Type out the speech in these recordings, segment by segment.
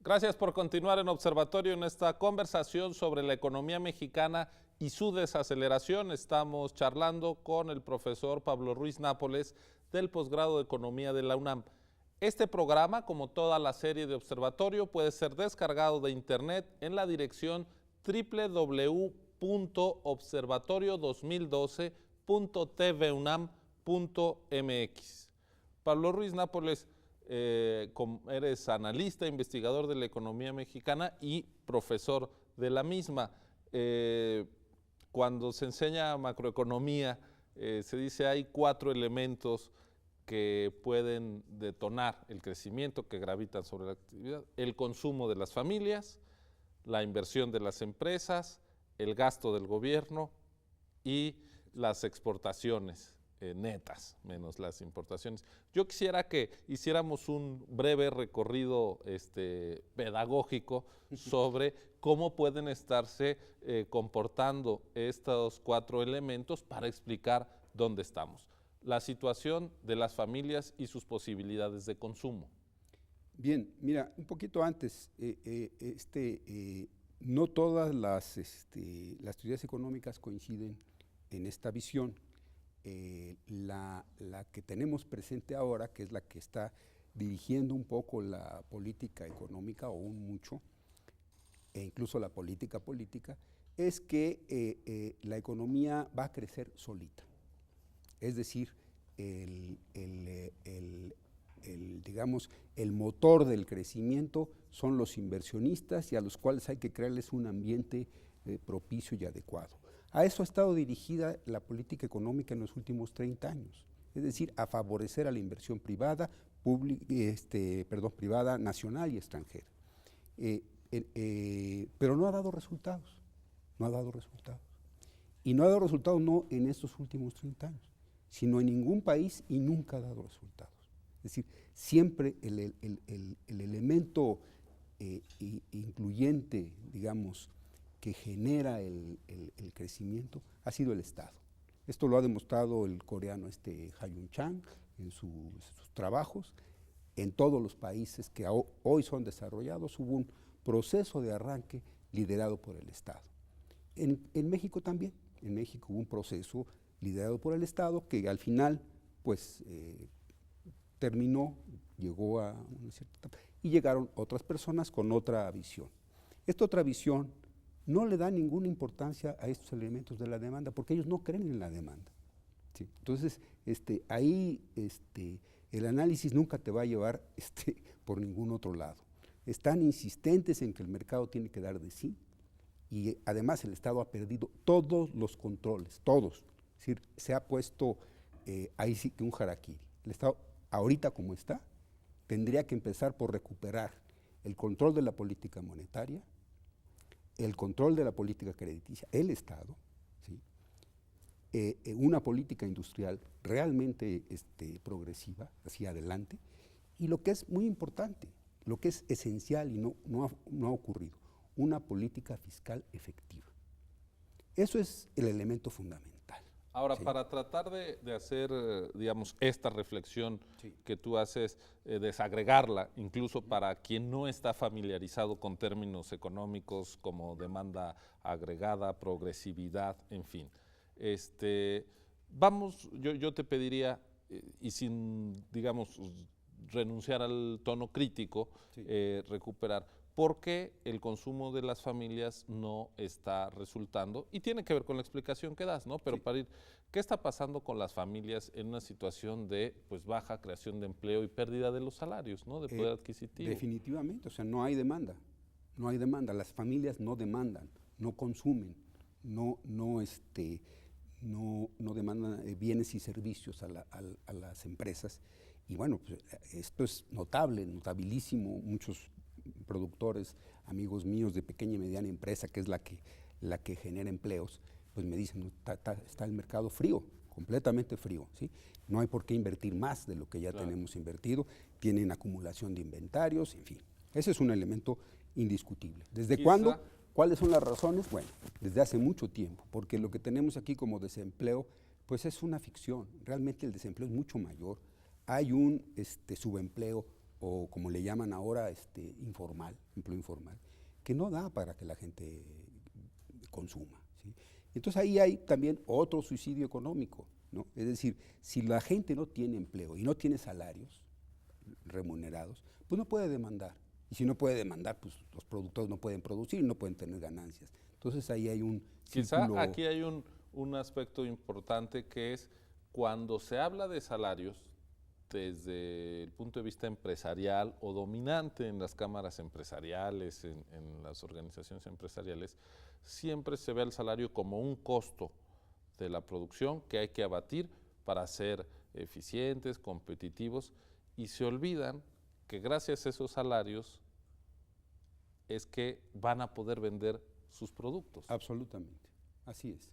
Gracias por continuar en Observatorio en esta conversación sobre la economía mexicana y su desaceleración. Estamos charlando con el profesor Pablo Ruiz Nápoles del posgrado de Economía de la UNAM. Este programa, como toda la serie de Observatorio, puede ser descargado de internet en la dirección www.observatorio2012.tvunam.mx. Pablo Ruiz Nápoles, eres analista, investigador de la economía mexicana y profesor de la misma. Cuando se enseña macroeconomía, se dice hay 4 elementos que pueden detonar el crecimiento, que gravitan sobre la actividad: el consumo de las familias, la inversión de las empresas, el gasto del gobierno y las exportaciones netas, menos las importaciones. Yo quisiera que hiciéramos un breve recorrido pedagógico sobre cómo pueden estarse comportando estos 4 elementos para explicar dónde estamos. La situación de las familias y sus posibilidades de consumo. Bien, mira, un poquito antes, no todas las teorías económicas coinciden en esta visión. La que tenemos presente ahora, que es la que está dirigiendo un poco la política económica, o un mucho, e incluso la política, es que la economía va a crecer solita. Es decir, digamos, el motor del crecimiento son los inversionistas, y a los cuales hay que crearles un ambiente propicio y adecuado. A eso ha estado dirigida la política económica en los últimos 30 años, es decir, a favorecer a la inversión privada, privada nacional y extranjera. Pero no ha dado resultados, Y no ha dado resultados no en estos últimos 30 años, sino en ningún país, y nunca ha dado resultados. Es decir, siempre el elemento incluyente, digamos, que genera el crecimiento ha sido el Estado. Esto lo ha demostrado el coreano Ha-Joon Chang en sus trabajos. En todos los países que hoy son desarrollados hubo un proceso de arranque liderado por el Estado. En México también. En México hubo un proceso liderado por el Estado que al final pues terminó, llegó a una cierta etapa, y llegaron otras personas con otra visión. Esta otra visión no le da ninguna importancia a estos elementos de la demanda, porque ellos no creen en la demanda. ¿Sí? Entonces, ahí el análisis nunca te va a llevar por ningún otro lado. Están insistentes en que el mercado tiene que dar de sí, y además el Estado ha perdido todos los controles, todos. Es decir, se ha puesto ahí sí que un harakiri. El Estado, ahorita como está, tendría que empezar por recuperar el control de la política monetaria, el control de la política crediticia, el Estado, ¿sí? Una política industrial realmente progresiva, hacia adelante, y lo que es muy importante, lo que es esencial y no ha ocurrido, una política fiscal efectiva. Eso es el elemento fundamental. Ahora, ¿sí? para tratar de hacer, digamos, esta reflexión Sí. que tú haces, desagregarla, incluso para quien no está familiarizado con términos económicos como demanda agregada, progresividad, en fin. Yo te pediría, y sin, digamos, renunciar al tono crítico, Sí. recuperar por qué el consumo de las familias no está resultando, y tiene que ver con la explicación que das, ¿no? Pero Sí. para ir, ¿qué está pasando con las familias en una situación de pues baja creación de empleo y pérdida de los salarios, ¿no? De poder adquisitivo. Definitivamente, o sea, no hay demanda, las familias no demandan, no consumen, no demandan bienes y servicios a las empresas, y bueno, pues, esto es notable, notabilísimo. Muchos productores, amigos míos de pequeña y mediana empresa, que es la que genera empleos, pues me dicen, está el mercado frío, completamente frío, ¿sí? No hay por qué invertir más de lo que ya tenemos invertido, tienen acumulación de inventarios, en fin. Ese es un elemento indiscutible. ¿Desde cuándo? ¿Cuáles son las razones? Bueno, desde hace mucho tiempo, porque lo que tenemos aquí como desempleo, pues es una ficción. Realmente el desempleo es mucho mayor. Hay un subempleo o como le llaman ahora, informal, empleo informal, que no da para que la gente consuma, ¿sí? Entonces ahí hay también otro suicidio económico, ¿no? Es decir, si la gente no tiene empleo y no tiene salarios remunerados, pues no puede demandar. Y si no puede demandar, pues los productores no pueden producir, no pueden tener ganancias. Entonces ahí hay un Quizá círculo. aquí hay un aspecto importante que es cuando se habla de salarios desde el punto de vista empresarial o dominante en las cámaras empresariales, en las organizaciones empresariales, siempre se ve el salario como un costo de la producción que hay que abatir para ser eficientes, competitivos, y se olvidan que gracias a esos salarios es que van a poder vender sus productos. Absolutamente, así es.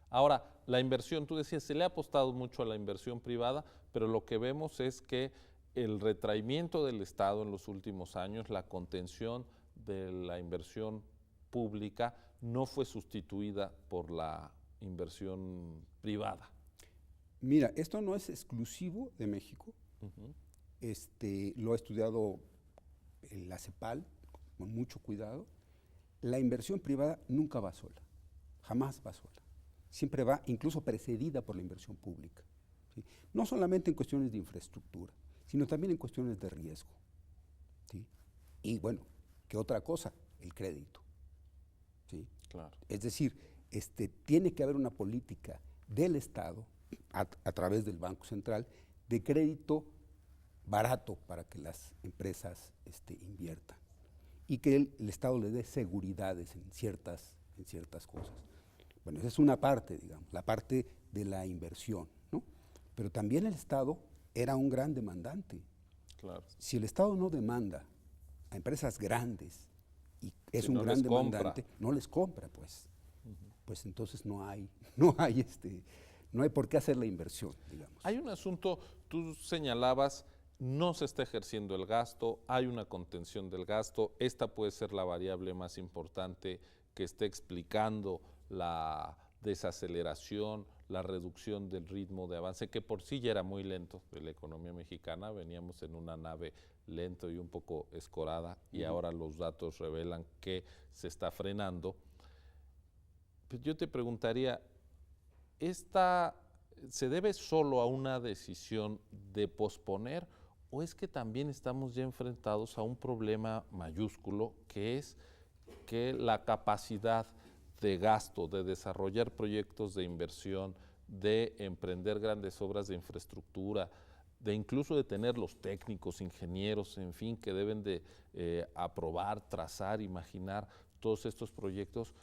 Ahora, la inversión, tú decías, se le ha apostado mucho a la inversión privada, pero lo que vemos es que el retraimiento del Estado en los últimos años, la contención de la inversión pública no fue sustituida por la inversión privada. Mira, esto no es exclusivo de México. Lo ha estudiado la CEPAL con mucho cuidado. La inversión privada nunca va sola, jamás va sola. Siempre va incluso precedida por la inversión pública, ¿sí? No solamente en cuestiones de infraestructura, sino también en cuestiones de riesgo, ¿sí? Y bueno, ¿qué otra cosa? El crédito, ¿sí? Claro. Es decir, tiene que haber una política del Estado, a través del Banco Central, de crédito barato para que las empresas inviertan y que el Estado le dé seguridades en ciertas cosas. Bueno, esa es una parte, digamos, la parte de la inversión, ¿no? Pero también el Estado era un gran demandante. Claro. Si el Estado no demanda a empresas grandes y es Si un no gran les demandante, compra. no les compra, pues. Pues entonces no hay por qué hacer la inversión, digamos. Hay un asunto, tú señalabas, no se está ejerciendo el gasto, hay una contención del gasto, esta puede ser la variable más importante que esté explicando la desaceleración, la reducción del ritmo de avance, que por sí ya era muy lento de la economía mexicana, veníamos en una nave lento y un poco escorada, y ahora los datos revelan que se está frenando. Pues yo te preguntaría, ¿esta se debe solo a una decisión de posponer o es que también estamos ya enfrentados a un problema mayúsculo que es que la capacidad de gasto, de desarrollar proyectos de inversión, de emprender grandes obras de infraestructura, de incluso de tener los técnicos, ingenieros, en fin, que deben de aprobar, trazar, imaginar todos estos proyectos,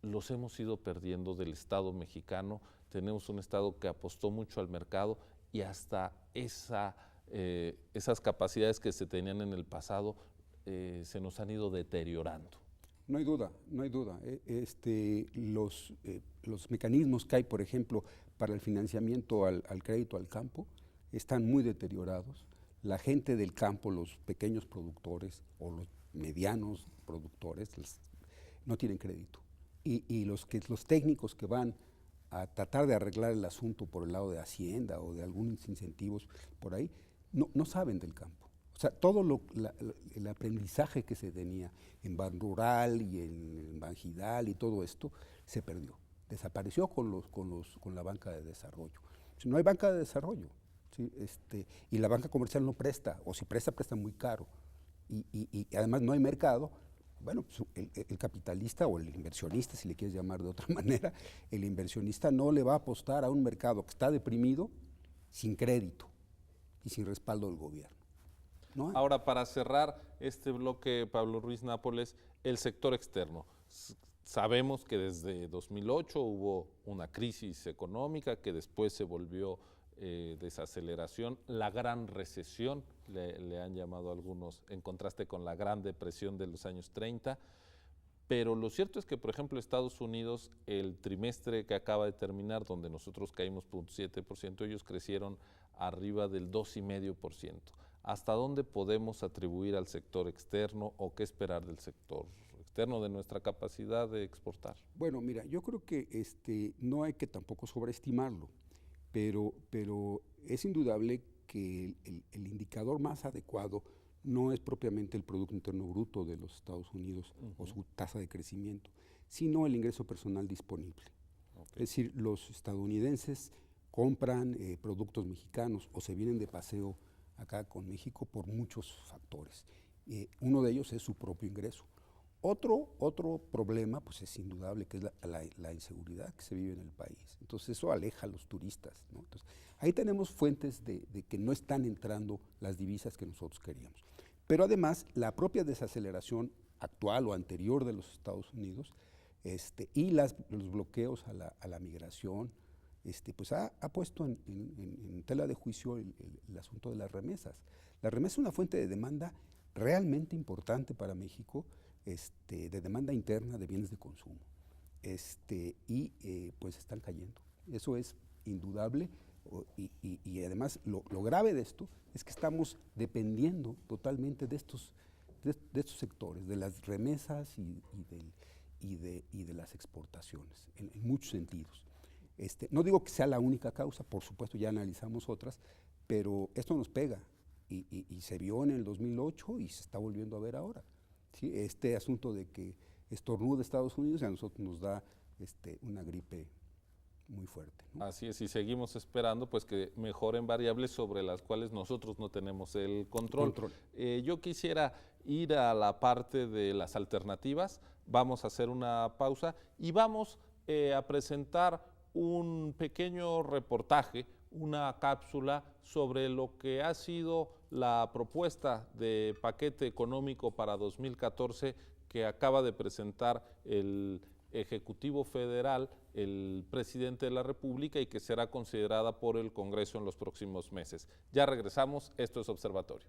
los hemos ido perdiendo del Estado mexicano? Tenemos un Estado que apostó mucho al mercado y hasta esas capacidades que se tenían en el pasado se nos han ido deteriorando. No hay duda, no hay duda. Los mecanismos que hay, por ejemplo, para el financiamiento al crédito al campo, están muy deteriorados. La gente del campo, los pequeños productores o los medianos productores, no tienen crédito. Y los técnicos que van a tratar de arreglar el asunto por el lado de Hacienda o de algunos incentivos por ahí, no saben del campo. O sea, todo el aprendizaje que se tenía en Ban Rural y en Banjidal y todo esto se perdió, desapareció con la banca de desarrollo. Si no hay banca de desarrollo, ¿sí? Y la banca comercial no presta, o si presta muy caro, y además no hay mercado. Bueno, pues el capitalista o el inversionista, si le quieres llamar de otra manera, el inversionista no le va a apostar a un mercado que está deprimido sin crédito y sin respaldo del gobierno. ¿No? Ahora, para cerrar este bloque, Pablo Ruiz Nápoles, el sector externo. Sabemos que desde 2008 hubo una crisis económica que después se volvió desaceleración, la gran recesión, le han llamado algunos, en contraste con la gran depresión de los años 30, pero lo cierto es que, por ejemplo, Estados Unidos, el trimestre que acaba de terminar, donde nosotros caímos 0.7%, ellos crecieron arriba del 2,5%. ¿Hasta dónde podemos atribuir al sector externo o qué esperar del sector externo, de nuestra capacidad de exportar? Bueno, mira, yo creo que no hay que tampoco sobreestimarlo, pero es indudable que el indicador más adecuado no es propiamente el Producto Interno Bruto de los Estados Unidos o su tasa de crecimiento, sino el ingreso personal disponible. Es decir, los estadounidenses compran productos mexicanos o se vienen de paseo acá con México por muchos factores. Uno de ellos es su propio ingreso. Otro problema, pues es indudable, que es la inseguridad que se vive en el país. Entonces eso aleja a los turistas, ¿no? Entonces, ahí tenemos fuentes de que no están entrando las divisas que nosotros queríamos. Pero además, la propia desaceleración actual o anterior de los Estados Unidos y los bloqueos a la migración, pues ha puesto en tela de juicio el asunto de las remesas. La remesa es una fuente de demanda realmente importante para México, de demanda interna de bienes de consumo, pues están cayendo. Eso es indudable, y además lo grave de esto es que estamos dependiendo totalmente de estos sectores, de las remesas y de las exportaciones, en muchos sentidos. No digo que sea la única causa, por supuesto ya analizamos otras, pero esto nos pega y se vio en el 2008 y se está volviendo a ver ahora. ¿Sí? Este asunto de que estornuda Estados Unidos y a nosotros nos da una gripe muy fuerte, ¿no? Así es, y seguimos esperando pues que mejoren variables sobre las cuales nosotros no tenemos el control. Yo quisiera ir a la parte de las alternativas. Vamos a hacer una pausa y vamos a presentar un pequeño reportaje, una cápsula sobre lo que ha sido la propuesta de paquete económico para 2014 que acaba de presentar el Ejecutivo Federal, el presidente de la República, y que será considerada por el Congreso en los próximos meses. Ya regresamos, esto es Observatorio.